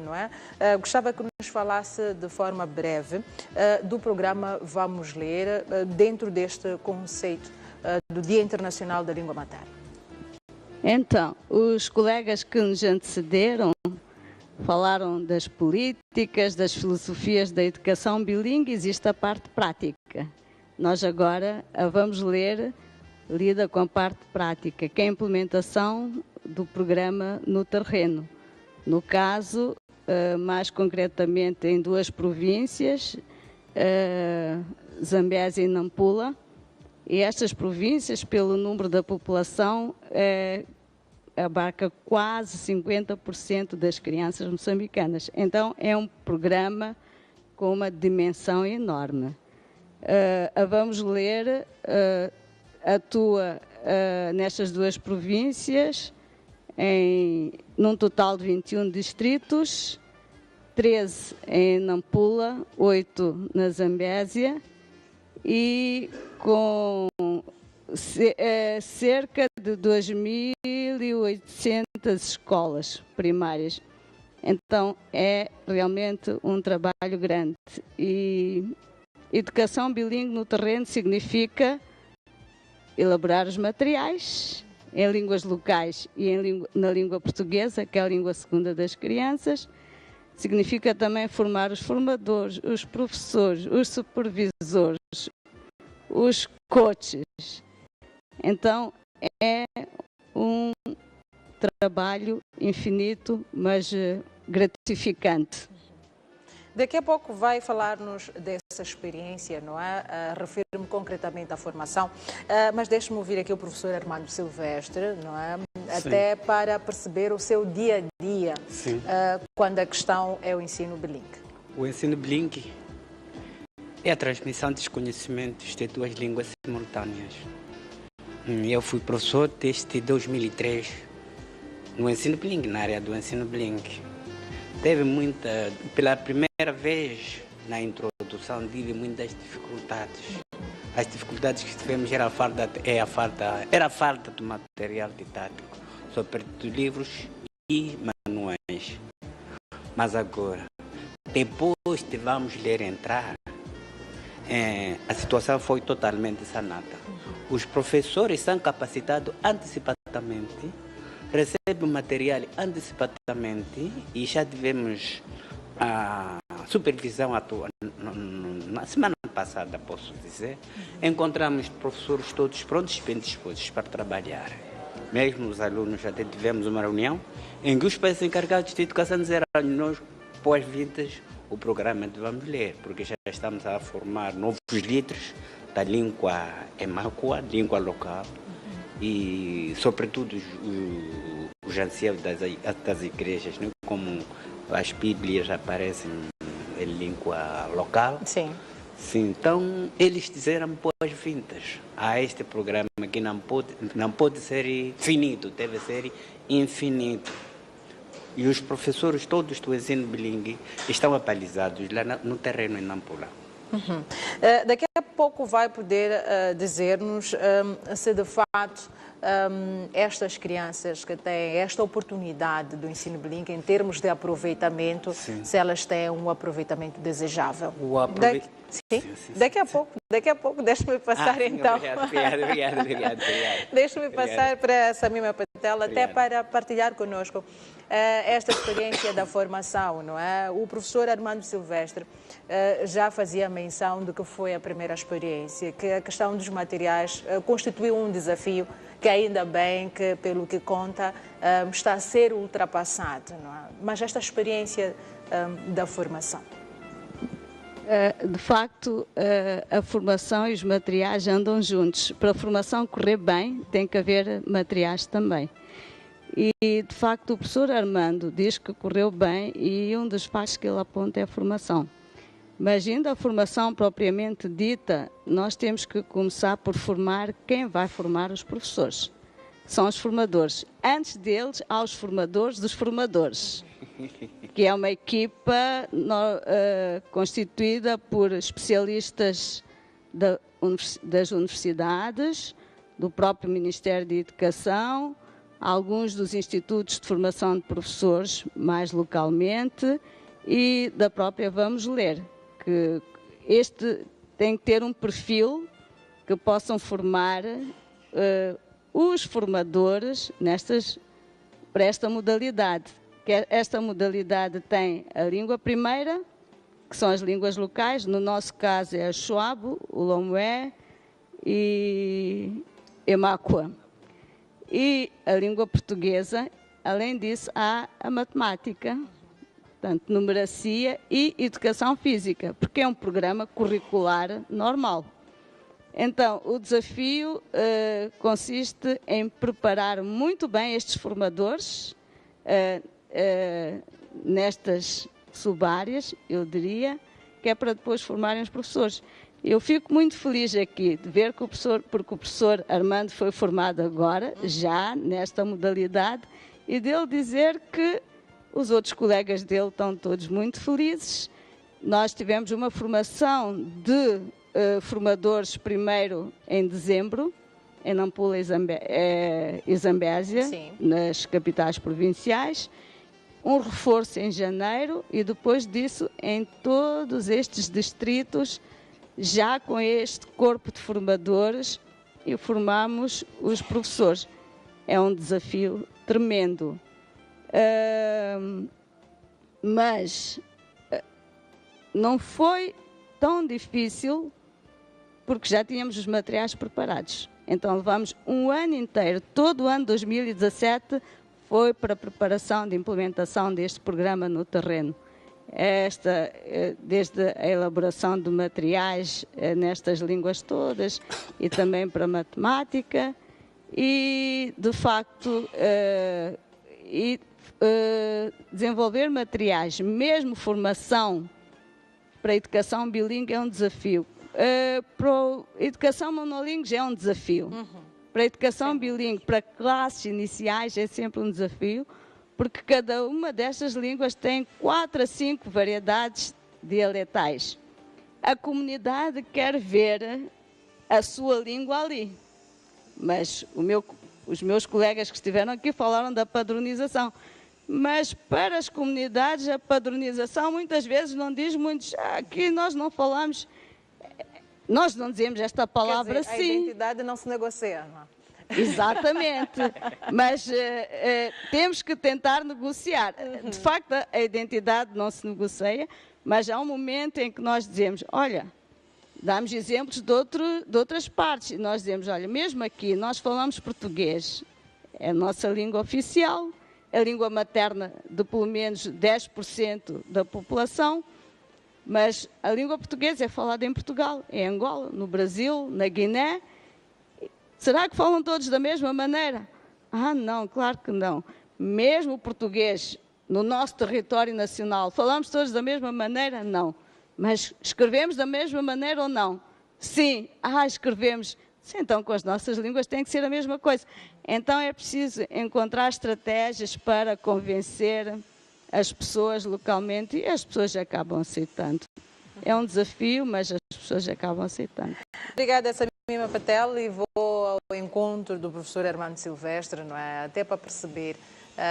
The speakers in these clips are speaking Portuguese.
não é? Gostava que nos falasse de forma breve do programa Vamos Ler, dentro deste conceito do Dia Internacional da Língua Materna. Então, os colegas que nos antecederam falaram das políticas, das filosofias da educação bilíngue, existe a parte prática. Nós agora a Vamos Ler lida com a parte prática, que é a implementação do programa no terreno. No caso, mais concretamente em duas províncias, Zambésia e Nampula, e estas províncias, pelo número da população, abarca quase 50% das crianças moçambicanas. Então, é um programa com uma dimensão enorme. A Vamos Ler atua nestas duas províncias, num total de 21 distritos, 13 em Nampula, 8 na Zambésia, e com cerca de 2.800 escolas primárias. Então, é realmente um trabalho grande. E educação bilíngue no terreno significa elaborar os materiais em línguas locais e na língua portuguesa, que é a língua segunda das crianças. Significa também formar os formadores, os professores, os supervisores, os coaches. Então, é um trabalho infinito, mas gratificante. Daqui a pouco vai falar-nos dessa experiência, não é? Refiro-me concretamente à formação, mas deixe-me ouvir aqui o professor Armando Silvestre, não é? Sim. Até para perceber o seu dia a dia, quando a questão é o ensino bilíngue. O ensino bilíngue é a transmissão dos conhecimentos de duas línguas simultâneas. Eu fui professor desde 2003 no ensino bilíngue, na área do ensino bilíngue. Pela primeira vez na introdução, tive muitas dificuldades. As dificuldades que tivemos era a falta do material didático, sobretudo livros e manuais. Mas agora, depois de Vamos Ler entrar, a situação foi totalmente sanada. Os professores são capacitados antecipadamente, recebem o material antecipadamente e já tivemos a supervisão na semana passada, posso dizer. Encontramos professores todos prontos e bem dispostos para trabalhar. Mesmo os alunos, até tivemos uma reunião em que os pais encarregados de educação disseram: nós, pós-vindas, o programa de Vamos Ler, porque já estamos a formar novos líderes da língua emácua, língua local, e sobretudo os anciãos das igrejas, né? Como as Bíblias aparecem em língua local. Sim. Sim, então eles disseram pós-vindas a este programa que não pode ser finito, deve ser infinito. E os professores todos do ensino bilíngue estão abalizados lá no terreno em Nampula. Daqui a pouco vai poder dizer-nos se de fato estas crianças que têm esta oportunidade do ensino bilíngue, em termos de aproveitamento, se elas têm um aproveitamento desejável. Daqui a pouco, deixe-me passar então. Obrigado. Deixe-me passar para Samima Patel, até para partilhar conosco esta experiência da formação, não é? O professor Armando Silvestre já fazia menção de que foi a primeira experiência, que a questão dos materiais constituiu um desafio que ainda bem que, pelo que conta, está a ser ultrapassado, não é? Mas esta experiência da formação. De facto, a formação e os materiais andam juntos. Para a formação correr bem, tem que haver materiais também. E, de facto, o professor Armando diz que correu bem e um dos passos que ele aponta é a formação. Mas, ainda a formação propriamente dita, nós temos que começar por formar quem vai formar os professores. São os formadores. Antes deles, há os formadores dos formadores, que é uma equipa constituída por especialistas das universidades, do próprio Ministério da Educação, alguns dos institutos de formação de professores, mais localmente, e da própria Vamos Ler, que este tem que ter um perfil que possam formar os formadores para esta modalidade. Esta modalidade tem a língua primeira, que são as línguas locais, no nosso caso é a Choabo, o Lomé e Emakua. E a língua portuguesa, além disso, há a matemática, portanto, numeracia e educação física, porque é um programa curricular normal. Então, o desafio consiste em preparar muito bem estes formadores nestas subáreas, eu diria, que é para depois formarem os professores. Eu fico muito feliz aqui de ver que porque o professor Armando foi formado agora, já nesta modalidade, e dele dizer que os outros colegas dele estão todos muito felizes. Nós tivemos uma formação de formadores primeiro em dezembro, em Nampula e Zambésia, nas capitais provinciais, um reforço em janeiro e depois disso em todos estes distritos, já com este corpo de formadores, e formamos os professores. É um desafio tremendo. Mas não foi tão difícil porque já tínhamos os materiais preparados. Então levamos um ano inteiro, todo o ano de 2017 foi para a preparação de implementação deste programa no terreno. Desde a elaboração de materiais nestas línguas todas e também para a matemática e, de facto, desenvolver materiais, mesmo formação para a educação bilíngue é um desafio. Para a educação monolíngue é um desafio. Para a educação bilíngue, para classes iniciais é sempre um desafio, porque cada uma destas línguas tem 4 a 5 variedades dialetais. A comunidade quer ver a sua língua ali, mas os meus colegas que estiveram aqui falaram da padronização. Mas para as comunidades a padronização muitas vezes não diz muito. Aqui nós não falamos, nós não dizemos esta palavra assim. A identidade não se negocia, não? Exatamente, mas temos que tentar negociar. De facto, a identidade não se negocia, mas há um momento em que nós dizemos, olha, damos exemplos de outras partes, e nós dizemos, olha, mesmo aqui nós falamos português, é a nossa língua oficial, a língua materna de pelo menos 10% da população, mas a língua portuguesa é falada em Portugal, em Angola, no Brasil, na Guiné. Será que falam todos da mesma maneira? Não, claro que não. Mesmo o português, no nosso território nacional, falamos todos da mesma maneira? Não. Mas escrevemos da mesma maneira ou não? Sim. Escrevemos. Sim, então com as nossas línguas tem que ser a mesma coisa. Então é preciso encontrar estratégias para convencer as pessoas localmente e as pessoas acabam aceitando. É um desafio, mas as pessoas acabam aceitando. Obrigada, Samima Patel, e vou ao encontro do professor Armando Silvestre, não é? Até para perceber,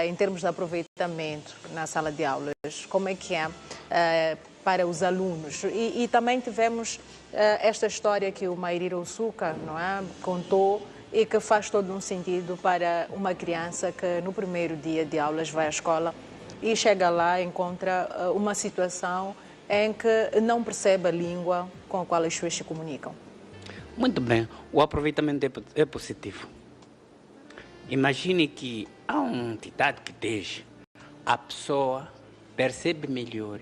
em termos de aproveitamento na sala de aulas, como é que é para os alunos. E também tivemos esta história que o Mairira Usuka, não é, contou e que faz todo um sentido para uma criança que no primeiro dia de aulas vai à escola e chega lá e encontra uma situação em que não percebe a língua com a qual as pessoas se comunicam. Muito bem, o aproveitamento é positivo. Imagine que há uma entidade que deixa a pessoa percebe melhor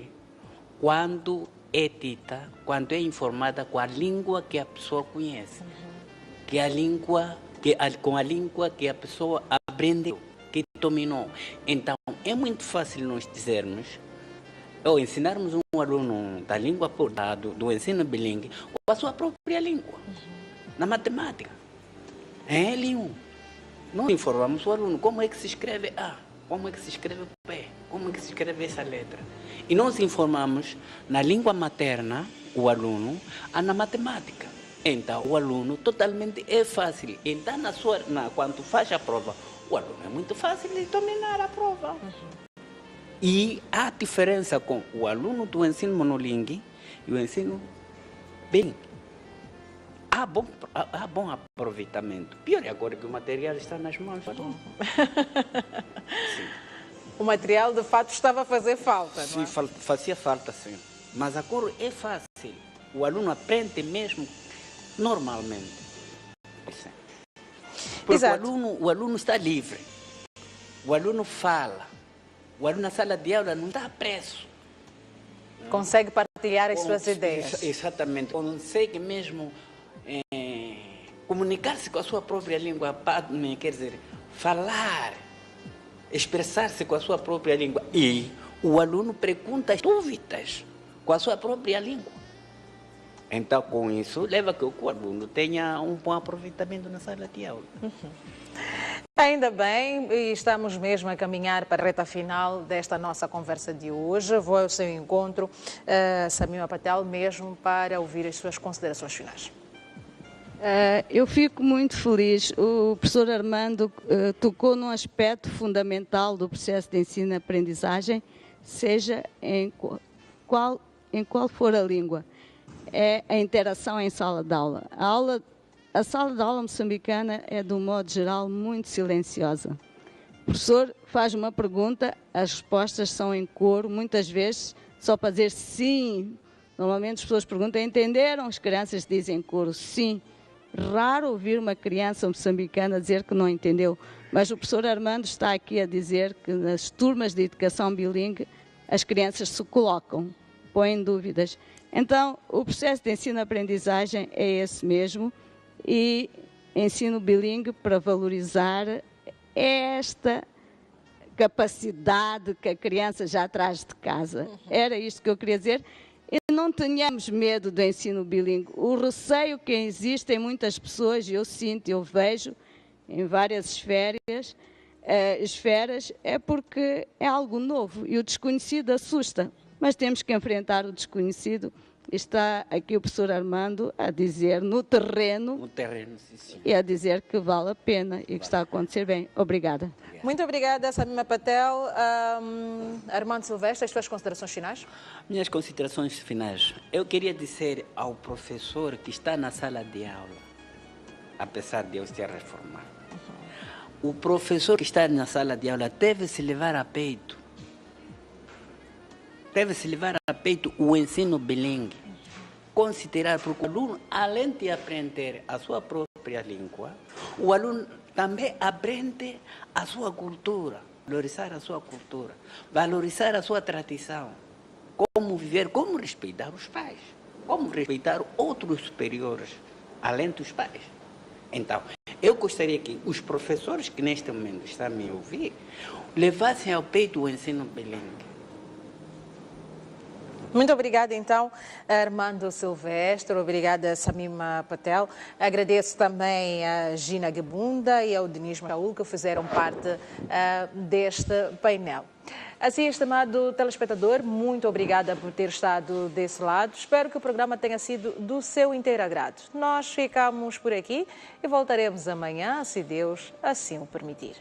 quando é dita, quando é informada com a língua que a pessoa conhece, que a língua, com a língua que a pessoa aprendeu, que dominou. Então, é muito fácil nós dizermos, ou ensinarmos um aluno da língua do ensino bilíngue com a sua própria língua, na matemática, em L1. Nós informamos o aluno como é que se escreve A, como é que se escreve P, como é que se escreve essa letra. E nós informamos na língua materna o aluno na matemática. Então, o aluno totalmente é fácil. Então, quando faz a prova, o aluno é muito fácil de dominar a prova. E há diferença com o aluno do ensino monolingue e o ensino bilingue. Há bom aproveitamento. Pior é agora que o material está nas mãos do aluno. O material, de fato, estava a fazer falta, não é? Sim, fazia falta, sim. Mas agora é fácil. O aluno aprende mesmo normalmente. Porque o aluno está livre. O aluno fala. O aluno na sala de aula não está preso. Consegue partilhar as suas ideias. Exatamente. Consegue mesmo comunicar-se com a sua própria língua, quer dizer, falar, expressar-se com a sua própria língua. E o aluno pergunta dúvidas com a sua própria língua. Então, com isso, leva que o aluno tenha um bom aproveitamento na sala de aula. Ainda bem, e estamos mesmo a caminhar para a reta final desta nossa conversa de hoje. Vou ao seu encontro, Samima Patel, mesmo para ouvir as suas considerações finais. Eu fico muito feliz. O professor Armando tocou num aspecto fundamental do processo de ensino-aprendizagem, seja em qual for a língua. É a interação em sala de aula. A sala de aula moçambicana é, de um modo geral, muito silenciosa. O professor faz uma pergunta, as respostas são em coro, muitas vezes só para dizer sim. Normalmente as pessoas perguntam, entenderam? As crianças dizem em coro sim. Raro ouvir uma criança moçambicana dizer que não entendeu, mas o professor Armando está aqui a dizer que nas turmas de educação bilingue as crianças se colocam, põem dúvidas. Então, o processo de ensino-aprendizagem é esse mesmo e ensino bilingue para valorizar esta capacidade que a criança já traz de casa. Era isto que eu queria dizer. E não tenhamos medo do ensino bilingue. O receio que existe em muitas pessoas, eu sinto, eu vejo em várias esferas, é porque é algo novo e o desconhecido assusta. Mas temos que enfrentar o desconhecido. Está aqui o professor Armando a dizer no terreno, sim, sim. E a dizer que vale a pena e que está a acontecer bem. Obrigada. Muito obrigada, Samima Patel. Armando Silvestre, as suas considerações finais? Minhas considerações finais. Eu queria dizer ao professor que está na sala de aula, apesar de eu ser reformado, o professor que está na sala de aula deve se levar a peito. Deve-se levar a peito o ensino bilingue. Considerar, porque o aluno, além de aprender a sua própria língua, o aluno também aprende a sua cultura, valorizar a sua cultura, valorizar a sua tradição, como viver, como respeitar os pais, como respeitar outros superiores, além dos pais. Então, eu gostaria que os professores que neste momento estão a me ouvir, levassem ao peito o ensino bilingue. Muito obrigada, então, Armando Silvestre, obrigada, Samima Patel. Agradeço também a Gina Gebunda e ao Denis Raul, que fizeram parte deste painel. Assim, estimado telespectador, muito obrigada por ter estado desse lado. Espero que o programa tenha sido do seu inteiro agrado. Nós ficamos por aqui e voltaremos amanhã, se Deus assim o permitir.